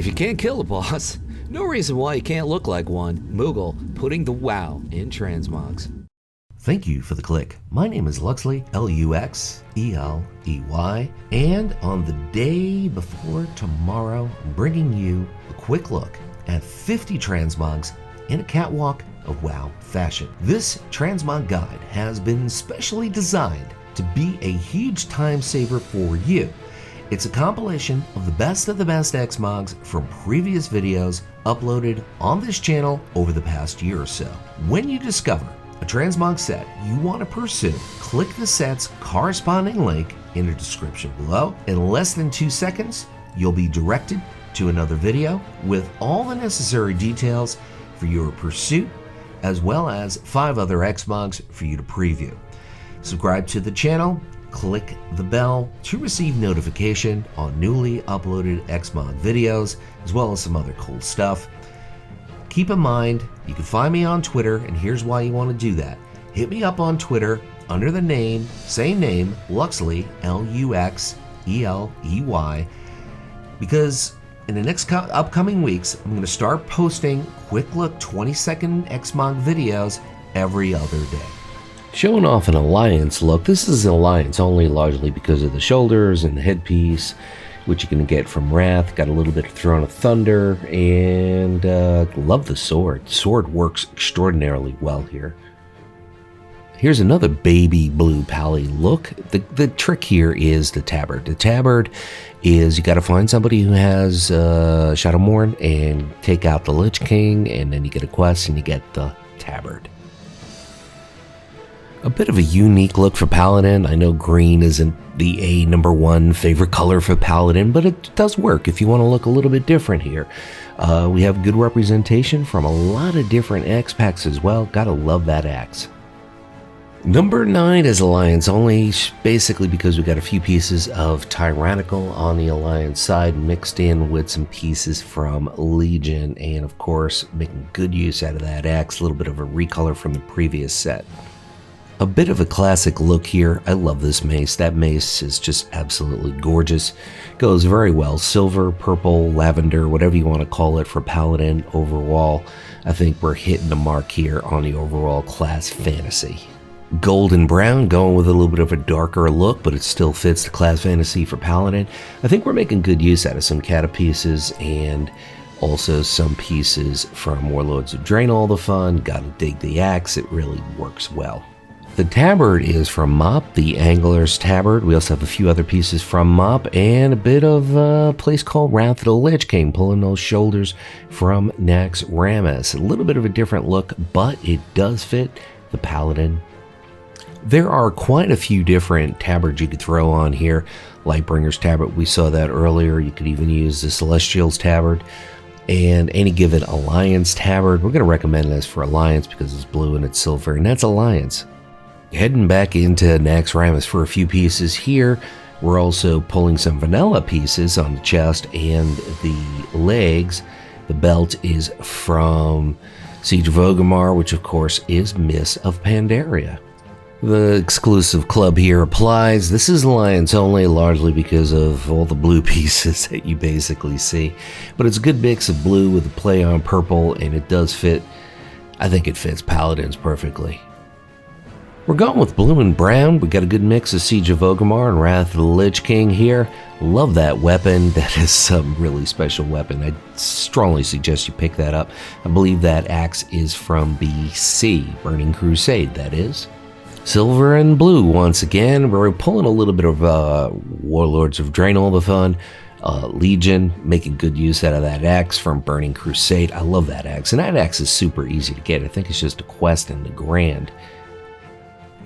If you can't kill a boss, no reason why you can't look like one. Moogle, putting the wow in transmogs. Thank you for the click. My name is Luxeley, Luxeley, and on the day before tomorrow, I'm bringing you a quick look at 50 transmogs in a catwalk of WoW fashion. This transmog guide has been specially designed to be a huge time saver for you. It's a compilation of the best Xmogs from previous videos uploaded on this channel over the past year or so. When you discover a transmog set you want to pursue, click the set's corresponding link in the description below. In less than 2 seconds, you'll be directed to another video with all the necessary details for your pursuit, as well as 5 other Xmogs for you to preview. Subscribe to the channel, click the bell to receive notification on newly uploaded Xmog videos, as well as some other cool stuff. Keep in mind, you can find me on Twitter, and here's why you want to do that. Hit me up on Twitter under the same name, Luxeley, Luxeley, because in the next upcoming weeks, I'm going to start posting quick look 20-second Xmog videos every other day. Showing off an Alliance look. This is an Alliance only, largely because of the shoulders and the headpiece, which you can get from Wrath. Got a little bit of Throne of Thunder, and love the sword. Sword works extraordinarily well here. Here's another baby blue pally look. The trick here is the tabard. The tabard is you got to find somebody who has Shadowmourne and take out the Lich King, and then you get a quest and you get the tabard. A bit of a unique look for Paladin. I know green isn't the #1 favorite color for Paladin, but it does work if you want to look a little bit different here. We have good representation from a lot of different xpacs as well. Gotta love that axe. Number 9 is Alliance only, basically because we got a few pieces of Tyrannical on the Alliance side mixed in with some pieces from Legion, and of course making good use out of that axe. A little bit of a recolor from the previous set. A bit of a classic look here. I love this mace. That mace is just absolutely gorgeous. Goes very well. Silver, purple, lavender, whatever you want to call it for Paladin overall. I think we're hitting the mark here on the overall class fantasy. Gold and brown, going with a little bit of a darker look, but it still fits the class fantasy for Paladin. I think we're making good use out of some Cata pieces and also some pieces from Warlords of Draenor. All the fun. Gotta dig the axe. It really works well. The tabard is from Mop, the Angler's Tabard. We also have a few other pieces from Mop, and a bit of a place called Wrath of the Lich King, pulling those shoulders from Naxxramas. A little bit of a different look, but it does fit the Paladin. There are quite a few different tabards you could throw on here. Lightbringer's Tabard, we saw that earlier. You could even use the Celestial's Tabard. And any given Alliance Tabard, we're going to recommend this for Alliance because it's blue and it's silver, and that's Alliance. Heading back into Naxxramas for a few pieces here. We're also pulling some vanilla pieces on the chest and the legs. The belt is from Siege of Orgrimmar, which of course is Miss of Pandaria. The exclusive club here applies. This is Alliance only, largely because of all the blue pieces that you basically see. But it's a good mix of blue with a play on purple, and it does fit. I think it fits Paladins perfectly. We're going with blue and brown. We got a good mix of Siege of Orgrimmar and Wrath of the Lich King here. Love that weapon. That is some really special weapon. I strongly suggest you pick that up. I believe that axe is from BC, Burning Crusade, that is. Silver and blue once again. We're pulling a little bit of Warlords of Draenor, all the fun. Legion, making good use out of that axe from Burning Crusade. I love that axe, and that axe is super easy to get. I think it's just a quest in the Grand.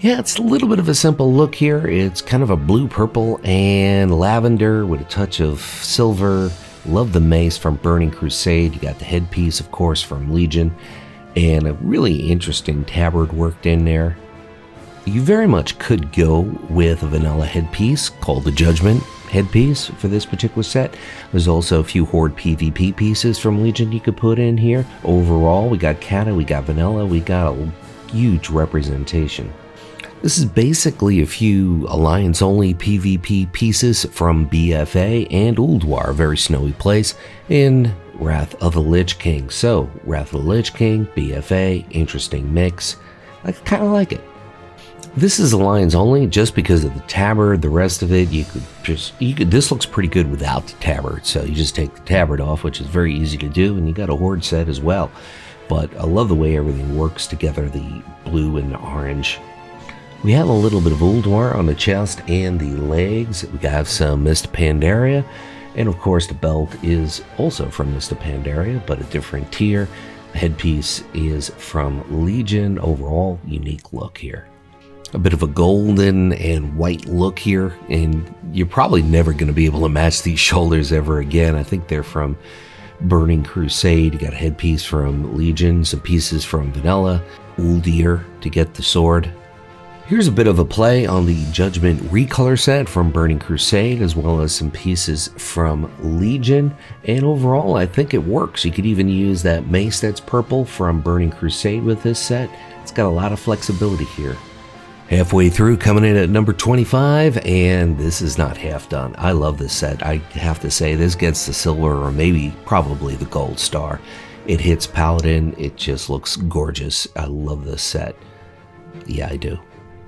Yeah, it's a little bit of a simple look here. It's kind of a blue, purple, and lavender with a touch of silver. Love the mace from Burning Crusade. You got the headpiece, of course, from Legion, and a really interesting tabard worked in there. You very much could go with a vanilla headpiece called the Judgment headpiece for this particular set. There's also a few Horde PvP pieces from Legion you could put in here. Overall, we got Cata, we got vanilla, we got a huge representation. This is basically a few Alliance-only PvP pieces from BFA and Ulduar, a very snowy place, in Wrath of the Lich King. So, Wrath of the Lich King, BFA, interesting mix. I kind of like it. This is Alliance only just because of the tabard. The rest of it, this looks pretty good without the tabard. So you just take the tabard off, which is very easy to do, and you got a horde set as well. But I love the way everything works together, the blue and the orange. We have a little bit of Ulduar on the chest and the legs. We have some Mist Pandaria, and of course the belt is also from Mist Pandaria, but a different tier. The headpiece is from Legion. Overall, unique look here. A bit of a golden and white look here, and you're probably never going to be able to match these shoulders ever again. I think they're from Burning Crusade. You got a headpiece from Legion, some pieces from Vanilla, Uldir to get the sword. Here's a bit of a play on the Judgment recolor set from Burning Crusade, as well as some pieces from Legion, and overall I think it works. You could even use that mace that's purple from Burning Crusade with this set. It's got a lot of flexibility here. Halfway through, coming in at number 25, and this is not half done. I love this set. I have to say, this gets the silver or maybe probably the gold star. It hits Paladin. It just looks gorgeous. I love this set. Yeah, I do.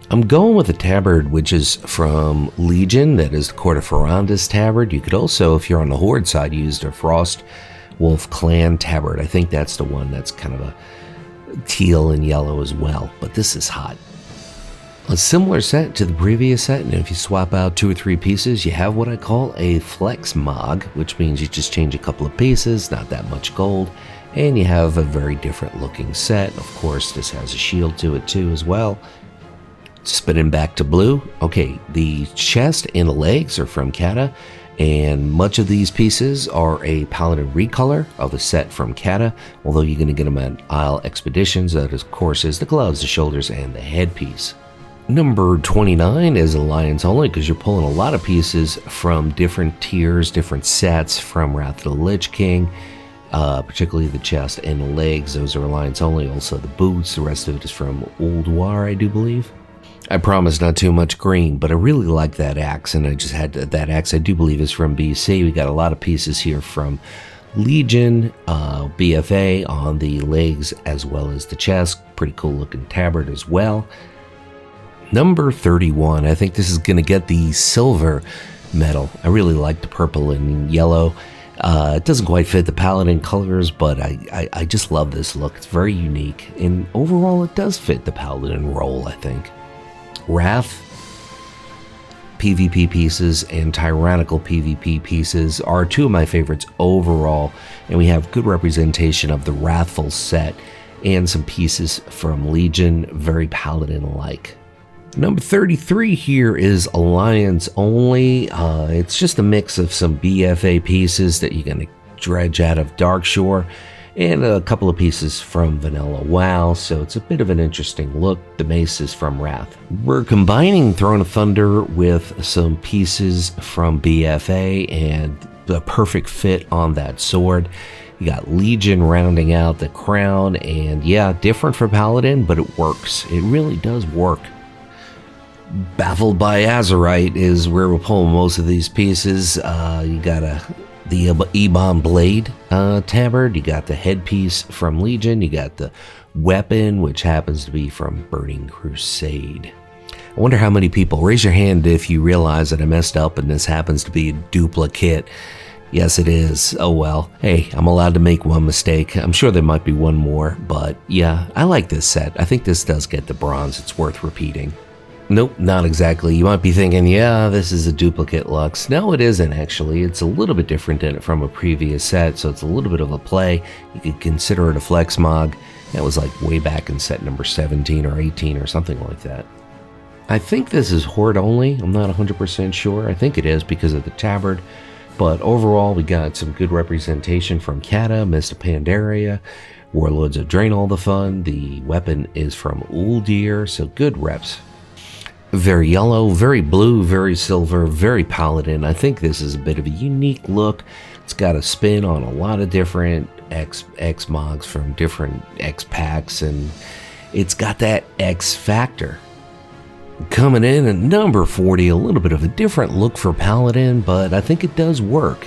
I'm going with a tabard, which is from Legion. That is the Court of Ferranda's tabard. You could also, if you're on the Horde side, use the Frost Wolf Clan tabard. I think that's the one that's kind of a teal and yellow as well, but this is hot. A similar set to the previous set, and if you swap out 2 or 3 pieces, you have what I call a Xmog, which means you just change a couple of pieces, not that much gold, and you have a very different looking set. Of course, this has a shield to it too as well. Spinning back to blue. Okay, the chest and the legs are from Cata, and much of these pieces are a Paladin recolor of the set from Cata, although you're going to get them at Isle Expeditions. That, of course, is the gloves, the shoulders, and the headpiece. Number 29 is Alliance only because you're pulling a lot of pieces from different tiers, different sets from Wrath of the Lich King, particularly the chest and the legs. Those are Alliance only. Also the boots. The rest of it is from Ulduar, I do believe. I promise not too much green, but I really like that axe, and I just had that axe. I do believe is from BC. We got a lot of pieces here from Legion, BFA on the legs as well as the chest. Pretty cool looking tabard as well. Number 31, I think this is going to get the silver medal. I really like the purple and yellow. It doesn't quite fit the Paladin colors, but I just love this look. It's very unique, and overall it does fit the Paladin role, I think. Wrath PvP pieces and Tyrannical PvP pieces are 2 of my favorites overall, and we have good representation of the Wrathful set and some pieces from Legion, very Paladin-like. Number 33 here is Alliance only. It's just a mix of some BFA pieces that you're going to dredge out of Darkshore and a couple of pieces from Vanilla WoW, so it's a bit of an interesting look. The mace is from Wrath. We're combining Throne of Thunder with some pieces from BFA and the perfect fit on that sword. You got Legion rounding out the crown, and yeah, different for Paladin, but it works. It really does work. Baffled by Azeroth is where we're pulling most of these pieces. You got the Ebon Blade tabard, you got the headpiece from Legion, you got the weapon, which happens to be from Burning Crusade. I wonder how many people, raise your hand if you realize that I messed up and this happens to be a duplicate. Yes, it is. Oh well. Hey, I'm allowed to make one mistake. I'm sure there might be one more, but yeah, I like this set. I think this does get the bronze. It's worth repeating. Nope, not exactly. You might be thinking, yeah, this is a duplicate Lux. No, it isn't actually. It's a little bit different from a previous set, so it's a little bit of a play. You could consider it a Xmog. That was like way back in set number 17 or 18 or something like that. I think this is Horde only. I'm not 100% sure. I think it is because of the tabard. But overall, we got some good representation from Cata, Mist Pandaria, Warlords of Draenor, all the fun. The weapon is from Uldir, so good reps. Very yellow, very blue, very silver, very Paladin. I think this is a bit of a unique look. It's got a spin on a lot of different Xmogs from different xpacs, and it's got that X factor. Coming in at number 40, a little bit of a different look for Paladin, but I think it does work.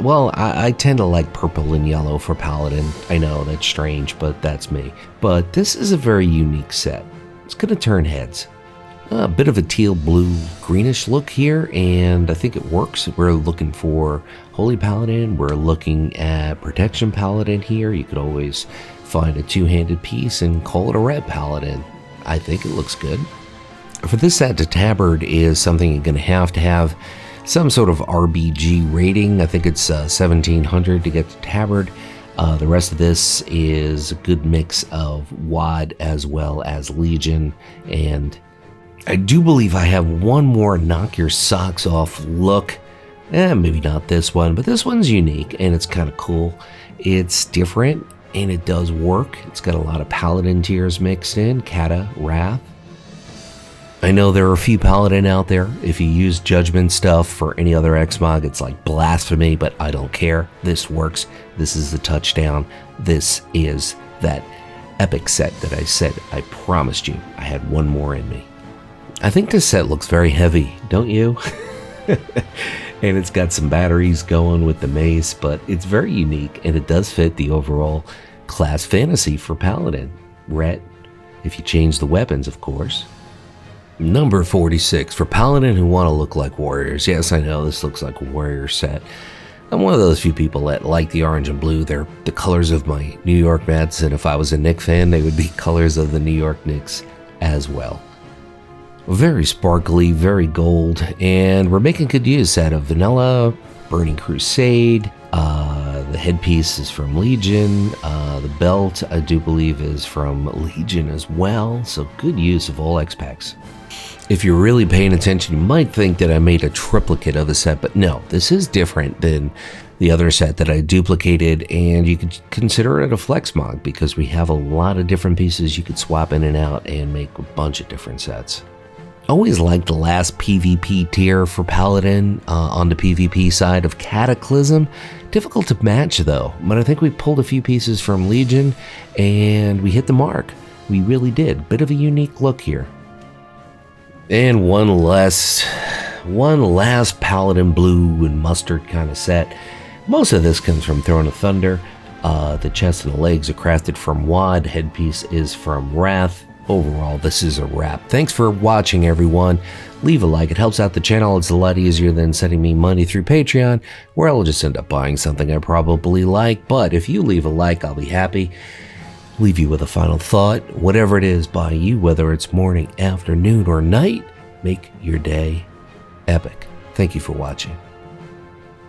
Well, I tend to like purple and yellow for Paladin. I know, that's strange, but that's me. But this is a very unique set. It's going to turn heads. A bit of a teal blue greenish look here, and I think it works. We're looking for Holy Paladin. We're looking at Protection Paladin here. You could always find a two-handed piece and call it a red Paladin. I think it looks good. For this set, the tabard is something you're going to have some sort of RBG rating. I think it's 1700 to get the tabard. The rest of this is a good mix of WAD as well as Legion, and I do believe I have one more knock your socks off look. Maybe not this one, but this one's unique and it's kind of cool. It's different and it does work. It's got a lot of Paladin tiers mixed in, Cata, Wrath. I know there are a few Paladin out there. If you use Judgment stuff for any other Xmog, it's like blasphemy, but I don't care. This works. This is the touchdown. This is that epic set that I said I promised you. I had one more in me. I think this set looks very heavy, don't you? And it's got some batteries going with the mace, but it's very unique and it does fit the overall class fantasy for Paladin. Ret, if you change the weapons, of course. Number 46, for Paladin who want to look like warriors. Yes, I know this looks like a warrior set. I'm one of those few people that like the orange and blue. They're the colors of my New York Mets, and if I was a Knicks fan, they would be colors of the New York Knicks as well. Very sparkly, very gold, and we're making good use out of vanilla, Burning Crusade. The headpiece is from Legion. The belt, I do believe, is from Legion as well, so good use of all xpacs. If you're really paying attention, you might think that I made a triplicate of the set, but no, this is different than the other set that I duplicated, and you could consider it a flex mod because we have a lot of different pieces you could swap in and out and make a bunch of different sets. Always liked the last PvP tier for Paladin on the PvP side of Cataclysm. Difficult to match though, but I think we pulled a few pieces from Legion and we hit the mark. We really did. Bit of a unique look here. And one last Paladin blue and mustard kind of set. Most of this comes from Throne of Thunder. The chest and the legs are crafted from WAD. Headpiece is from Wrath. Overall, this is a wrap. Thanks for watching, everyone. Leave a like. It helps out the channel. It's a lot easier than sending me money through Patreon, where I'll just end up buying something I probably like. But if you leave a like, I'll be happy. Leave you with a final thought. Whatever it is by you, whether it's morning, afternoon, or night, make your day epic. Thank you for watching.